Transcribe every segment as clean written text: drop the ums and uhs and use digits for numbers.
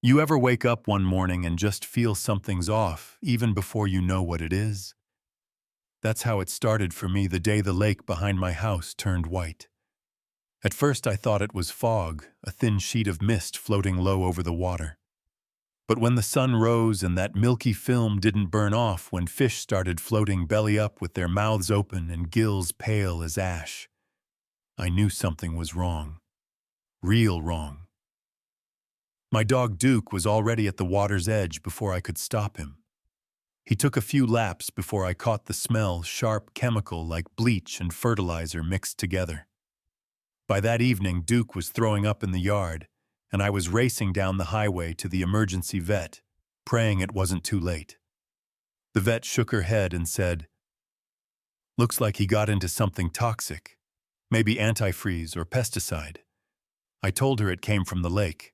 You ever wake up one morning and just feel something's off, even before you know what it is? That's how it started for me the day the lake behind my house turned white. At first I thought it was fog, a thin sheet of mist floating low over the water. But when the sun rose and that milky film didn't burn off, when fish started floating belly up with their mouths open and gills pale as ash, I knew something was wrong. Real wrong. My dog Duke was already at the water's edge before I could stop him. He took a few laps before I caught the smell, sharp chemical like bleach and fertilizer mixed together. By that evening, Duke was throwing up in the yard, and I was racing down the highway to the emergency vet, praying it wasn't too late. The vet shook her head and said, "Looks like he got into something toxic, maybe antifreeze or pesticide." I told her it came from the lake.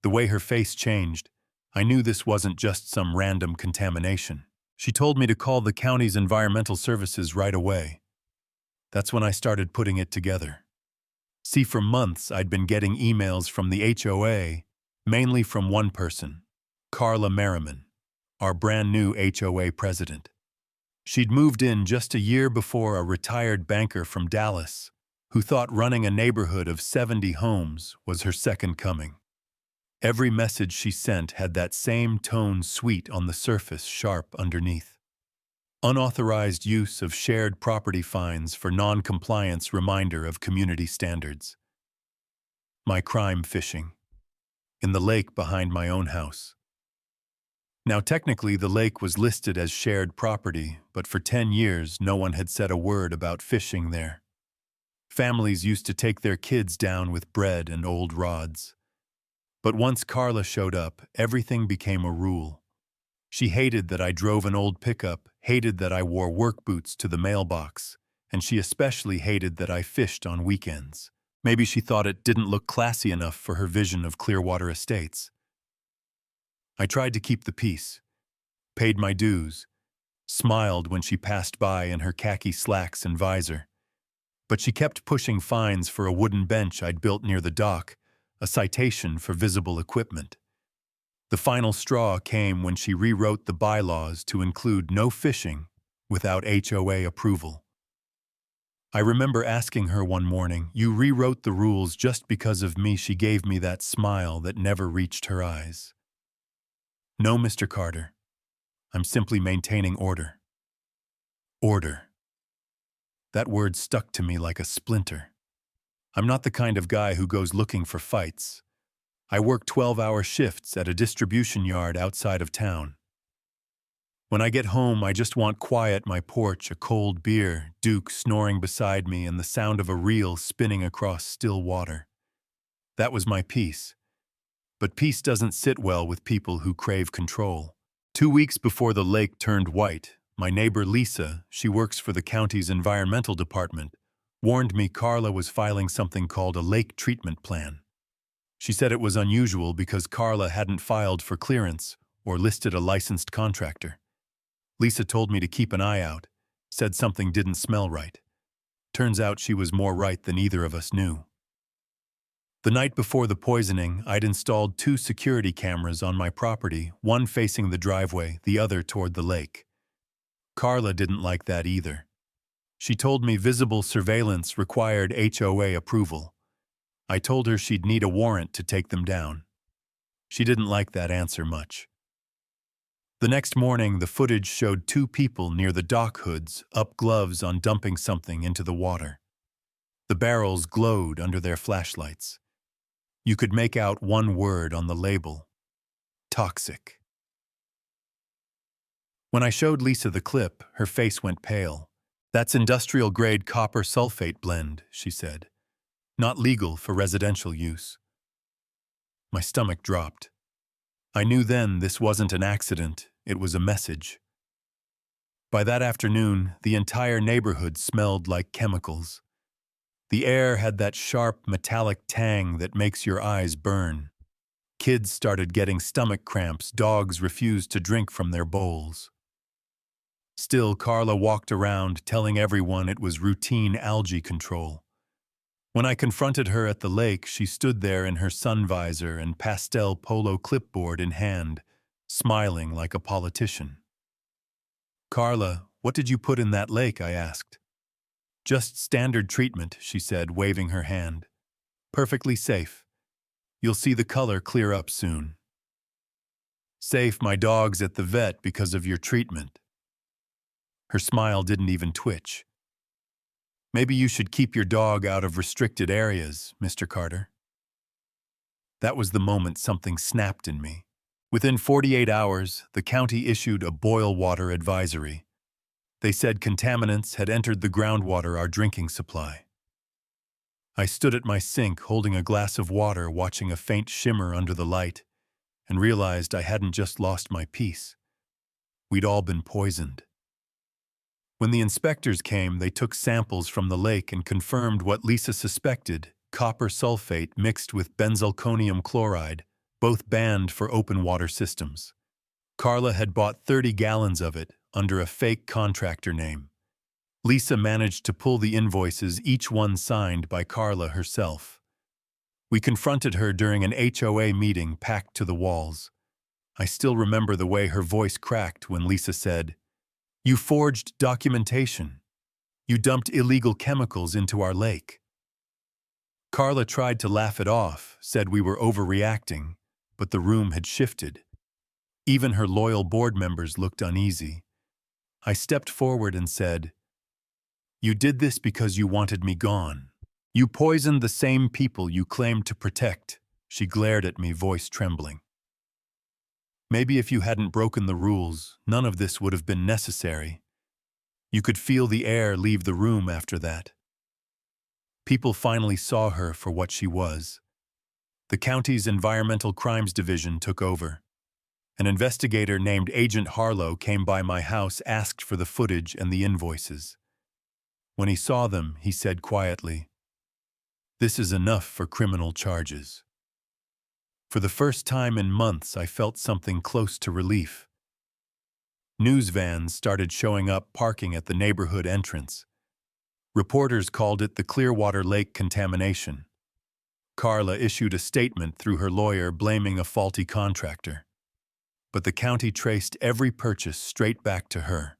The way her face changed, I knew this wasn't just some random contamination. She told me to call the county's environmental services right away. That's when I started putting it together. See, for months I'd been getting emails from the HOA, mainly from one person, Carla Merriman, our brand new HOA president. She'd moved in just a year before a retired banker from Dallas, who thought running a neighborhood of 70 homes was her second coming. Every message she sent had that same tone, sweet on the surface, sharp underneath. Unauthorized use of shared property fines for non-compliance, reminder of community standards. My crime fishing. In the lake behind my own house. Now technically the lake was listed as shared property, but for 10 years no one had said a word about fishing there. Families used to take their kids down with bread and old rods. But once Carla showed up, everything became a rule. She hated that I drove an old pickup, hated that I wore work boots to the mailbox, and she especially hated that I fished on weekends. Maybe she thought it didn't look classy enough for her vision of Clearwater Estates. I tried to keep the peace, paid my dues, smiled when she passed by in her khaki slacks and visor. But she kept pushing fines for a wooden bench I'd built near the dock, a citation for visible equipment. The final straw came when she rewrote the bylaws to include no fishing without HOA approval. I remember asking her one morning, "You rewrote the rules just because of me?" She gave me that smile that never reached her eyes. "No, Mr. Carter. I'm simply maintaining order." Order. That word stuck to me like a splinter. I'm not the kind of guy who goes looking for fights. I work 12-hour shifts at a distribution yard outside of town. When I get home, I just want quiet, my porch, a cold beer, Duke snoring beside me, and the sound of a reel spinning across still water. That was my peace. But peace doesn't sit well with people who crave control. 2 weeks before the lake turned white, my neighbor Lisa, she works for the county's environmental department, warned me Carla was filing something called a lake treatment plan. She said it was unusual because Carla hadn't filed for clearance or listed a licensed contractor. Lisa told me to keep an eye out, said something didn't smell right. Turns out she was more right than either of us knew. The night before the poisoning, I'd installed 2 security cameras on my property, one facing the driveway, the other toward the lake. Carla didn't like that either. She told me visible surveillance required HOA approval. I told her she'd need a warrant to take them down. She didn't like that answer much. The next morning, the footage showed 2 people near the dock hoods, up gloves on dumping something into the water. The barrels glowed under their flashlights. You could make out one word on the label: toxic. When I showed Lisa the clip, her face went pale. "That's industrial-grade copper sulfate blend," she said. "Not legal for residential use." My stomach dropped. I knew then this wasn't an accident, it was a message. By that afternoon, the entire neighborhood smelled like chemicals. The air had that sharp, metallic tang that makes your eyes burn. Kids started getting stomach cramps, dogs refused to drink from their bowls. Still, Carla walked around telling everyone it was routine algae control. When I confronted her at the lake, she stood there in her sun visor and pastel polo clipboard in hand, smiling like a politician. "Carla, what did you put in that lake?" I asked. "Just standard treatment," she said, waving her hand. "Perfectly safe. You'll see the color clear up soon." "Safe, my dog's at the vet because of your treatment." Her smile didn't even twitch. "Maybe you should keep your dog out of restricted areas, Mr. Carter." That was the moment something snapped in me. Within 48 hours, the county issued a boil water advisory. They said contaminants had entered the groundwater, our drinking supply. I stood at my sink holding a glass of water, watching a faint shimmer under the light, and realized I hadn't just lost my peace. We'd all been poisoned. When the inspectors came, they took samples from the lake and confirmed what Lisa suspected: copper sulfate mixed with benzalkonium chloride, both banned for open water systems. Carla had bought 30 gallons of it under a fake contractor name. Lisa managed to pull the invoices, each one signed by Carla herself. We confronted her during an HOA meeting packed to the walls. I still remember the way her voice cracked when Lisa said, "You forged documentation. You dumped illegal chemicals into our lake." Carla tried to laugh it off, said we were overreacting, but the room had shifted. Even her loyal board members looked uneasy. I stepped forward and said, "You did this because you wanted me gone. You poisoned the same people you claimed to protect." She glared at me, voice trembling. "Maybe if you hadn't broken the rules, none of this would have been necessary." You could feel the air leave the room after that. People finally saw her for what she was. The county's Environmental Crimes Division took over. An investigator named Agent Harlow came by my house, asked for the footage and the invoices. When he saw them, he said quietly, "This is enough for criminal charges." For the first time in months, I felt something close to relief. News vans started showing up, parking at the neighborhood entrance. Reporters called it the Clearwater Lake contamination. Carla issued a statement through her lawyer blaming a faulty contractor. But the county traced every purchase straight back to her.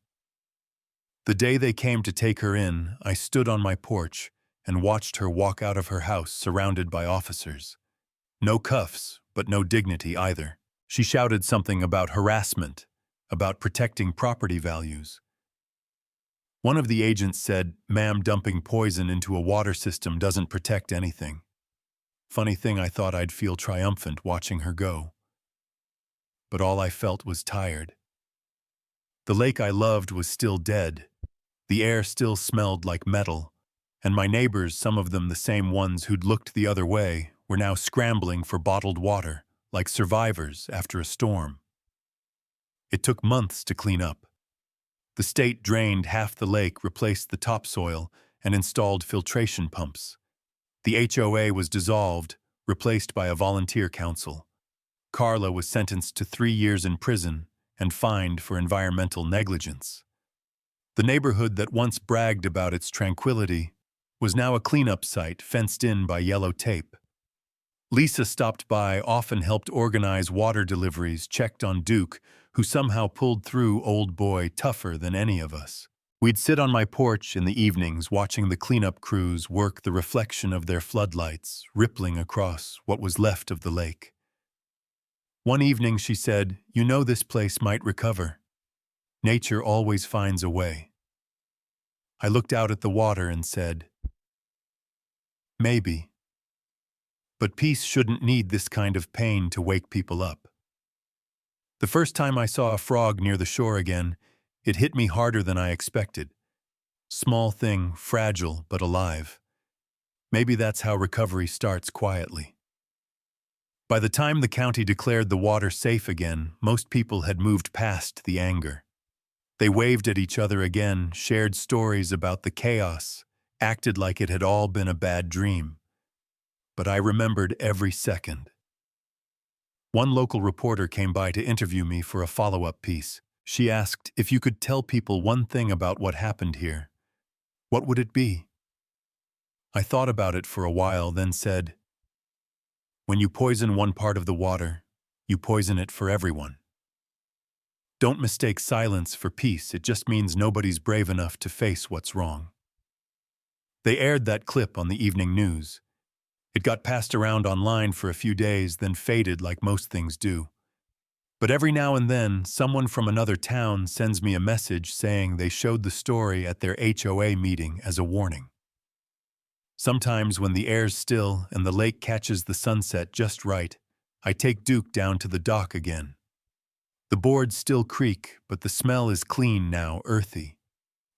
The day they came to take her in, I stood on my porch and watched her walk out of her house surrounded by officers. No cuffs, but no dignity either. She shouted something about harassment, about protecting property values. One of the agents said, "Ma'am, dumping poison into a water system doesn't protect anything." Funny thing, I thought I'd feel triumphant watching her go. But all I felt was tired. The lake I loved was still dead. The air still smelled like metal, and my neighbors, some of them the same ones who'd looked the other way, were now scrambling for bottled water, like survivors after a storm. It took months to clean up. The state drained half the lake, replaced the topsoil, and installed filtration pumps. The HOA was dissolved, replaced by a volunteer council. Carla was sentenced to 3 years in prison and fined for environmental negligence. The neighborhood that once bragged about its tranquility was now a cleanup site fenced in by yellow tape. Lisa stopped by, often helped organize water deliveries, checked on Duke, who somehow pulled through, old boy, tougher than any of us. We'd sit on my porch in the evenings watching the cleanup crews work, the reflection of their floodlights rippling across what was left of the lake. One evening she said, "You know this place might recover. Nature always finds a way." I looked out at the water and said, "Maybe. But peace shouldn't need this kind of pain to wake people up." The first time I saw a frog near the shore again, it hit me harder than I expected. Small thing, fragile but alive. Maybe that's how recovery starts, quietly. By the time the county declared the water safe again, most people had moved past the anger. They waved at each other again, shared stories about the chaos, acted like it had all been a bad dream. But I remembered every second. One local reporter came by to interview me for a follow-up piece. She asked, "If you could tell people one thing about what happened here, what would it be?" I thought about it for a while, then said, when you poison one part of the water, you poison it for everyone. Don't mistake silence for peace, it just means nobody's brave enough to face what's wrong. They aired that clip on the evening news. It got passed around online for a few days, then faded like most things do. But every now and then, someone from another town sends me a message saying they showed the story at their HOA meeting as a warning. Sometimes when the air's still and the lake catches the sunset just right, I take Duke down to the dock again. The boards still creak, but the smell is clean now, earthy.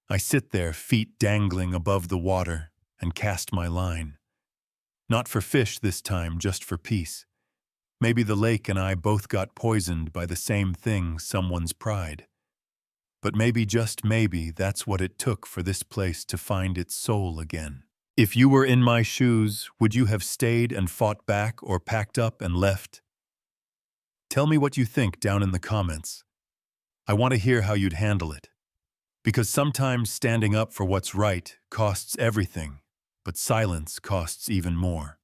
I sit there, feet dangling above the water, and cast my line. Not for fish this time, just for peace. Maybe the lake and I both got poisoned by the same thing, someone's pride. But maybe, just maybe, that's what it took for this place to find its soul again. If you were in my shoes, would you have stayed and fought back or packed up and left? Tell me what you think down in the comments. I want to hear how you'd handle it. Because sometimes standing up for what's right costs everything, but silence costs even more.